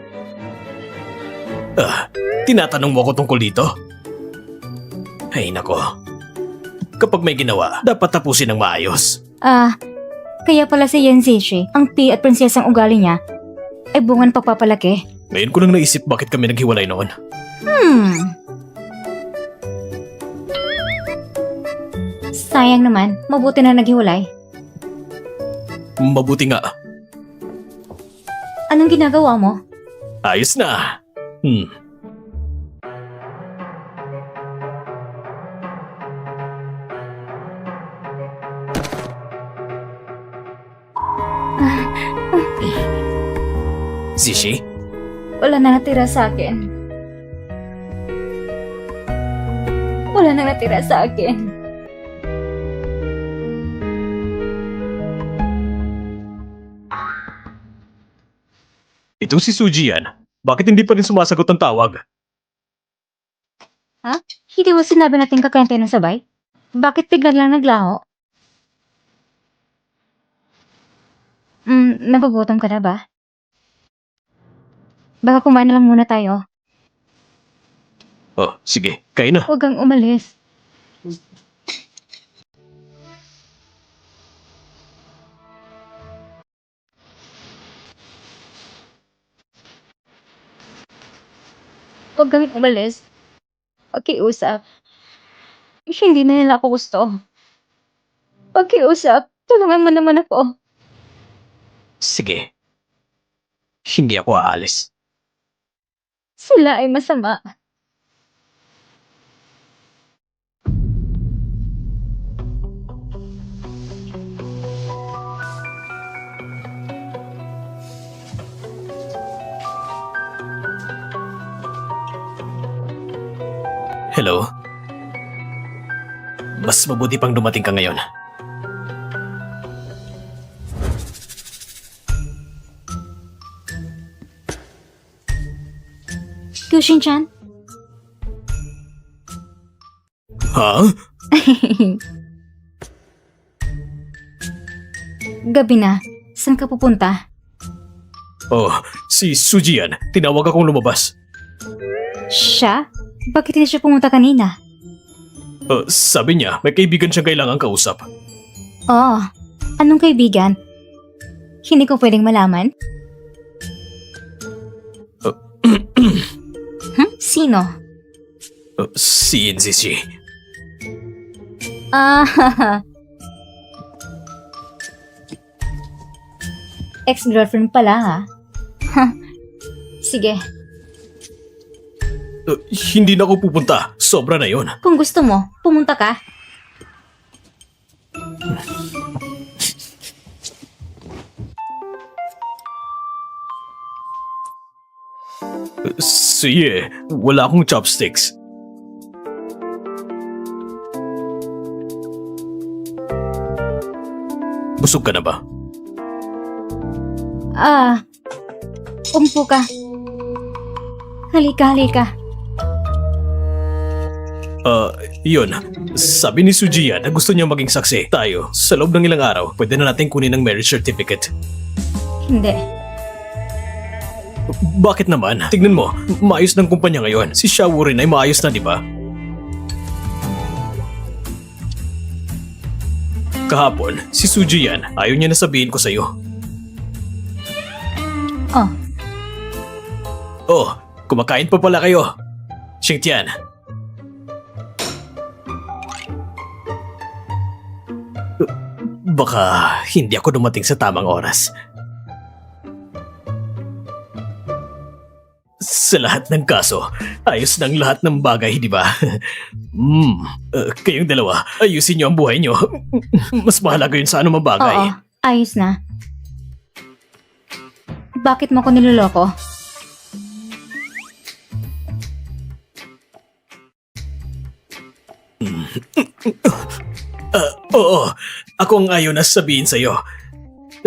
Tinatanong mo ako tungkol dito? Ay nako. Kapag may ginawa, dapat tapusin ng maayos. Kaya pala si Yen Zishi, ang pi at prinsesang ugali niya, ay bungan pagpapalaki. Ngayon ko lang naisip bakit kami naghiwalay noon. Sayang naman, mabuti na naghiwalay. Mabuti nga. Anong ginagawa mo? Ayos na. Zishi? Wala na natira sa akin. Wala na natira sa akin. Itong si Suji yan. Bakit hindi pa rin sumasagot ang tawag? Ha? Hindi mo sinabi natin kakain tayo ng sabay? Bakit bigla lang naglaho? Napagutom ka na ba? Baka kumain na lang muna tayo. Oh, sige. Kain na. Huwag kang umalis. Huwag kang umalis. Pakiusap. Hindi na nila ako gusto. Pakiusap. Tulungan mo naman ako. Sige. Hindi ako aalis. Sila ay masama. Hello? Mas mabuti pang dumating ka ngayon. Kushin-chan? Ha? Gabi na. Saan ka pupunta? Oh, si Suji yan. Tinawag akong lumabas. Siya? Bakit hindi siya pumunta kanina? Sabi niya, may kaibigan siyang kailangang kausap. Oo. Anong kaibigan? Hindi ko pwedeng malaman? Sino? Si Inzishi. Ex-girlfriend pala ha? Sige, Hindi na ako pupunta. Sobra na yon. kung gusto mo, pumunta ka. Sige, wala akong chopsticks. Busog ka na ba? Umpo ka. Halika, halika. Yun. Sabi ni Sujiya na gusto niya maging saksi. Tayo, sa loob ng ilang araw, pwede na natin kunin ang marriage certificate. Hindi. Bakit naman? Tignan mo, maayos ng kumpanya ngayon. Si Xiaowu rin ay maayos na, di ba? Kahapon, si Suji yan. Ayaw niya na sabihin ko sa'yo. Oh, Oh, kumakain pa pala kayo. Xingtian. Baka hindi ako dumating sa tamang oras. Sa lahat ng kaso, ayos ng lahat ng bagay, di ba? Kayong dalawa, ayusin niyo ang buhay niyo. Mas mahalaga yun sa anumang oo. bagay. Ayos na. Bakit mo ko niloloko? Oo, ako ang ayaw na sabihin sa'yo.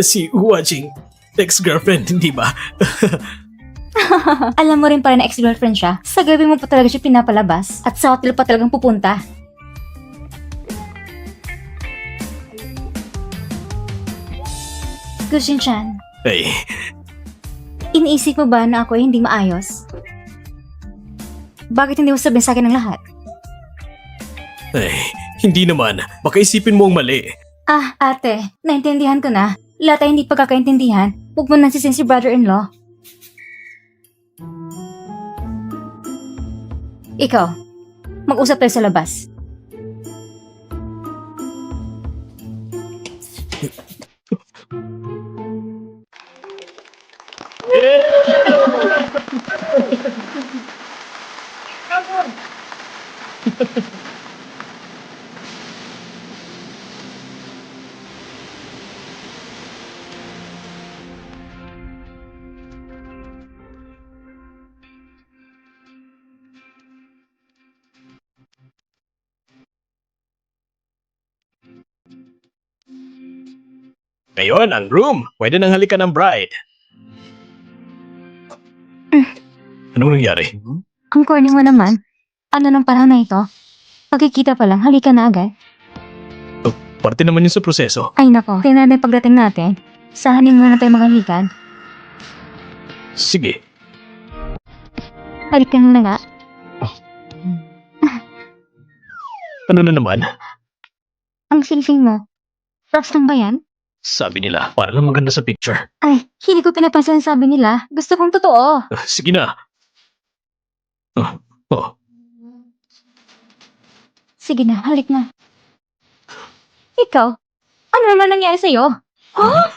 Si Huajing, ex-girlfriend, di ba? Alam mo rin pala na ex-girlfriend siya. Sa gabi mo pa talaga siya pinapalabas. At sa hotel pa talagang pupunta. Gushin-chan, Ay, iniisip mo ba na ako ay hindi maayos? Bakit hindi mo sabihin sa akin ang lahat? hindi naman. Baka isipin mo ang mali. Ah, ate, naintindihan ko na. Lahat ay hindi pagkakaintindihan. Huwag mo nang sisin si brother-in-law. Ikaw, mag-usap tayo sa labas. Ngayon, ang room. Pwede nang halikan ng bride. Anong nangyari? Ang corny mo naman. Ano ng panahon na ito? Pagkikita pa lang, halika na agad. Parte naman yun sa proseso. Ay nako, tingnan natin pagdating natin. Sahanin mo na tayo maghalikan. Sige. Halikan na nga. Ano na naman? Ang sing-sing mo. Props lang ba yan? Sabi nila, para lang maganda sa picture. Ay, hindi ko pinapansin ang sabi nila. Gusto kong totoo. Sige na. Oh. Sige na, halik na. Ikaw, ano naman nangyari sa'yo? Huh?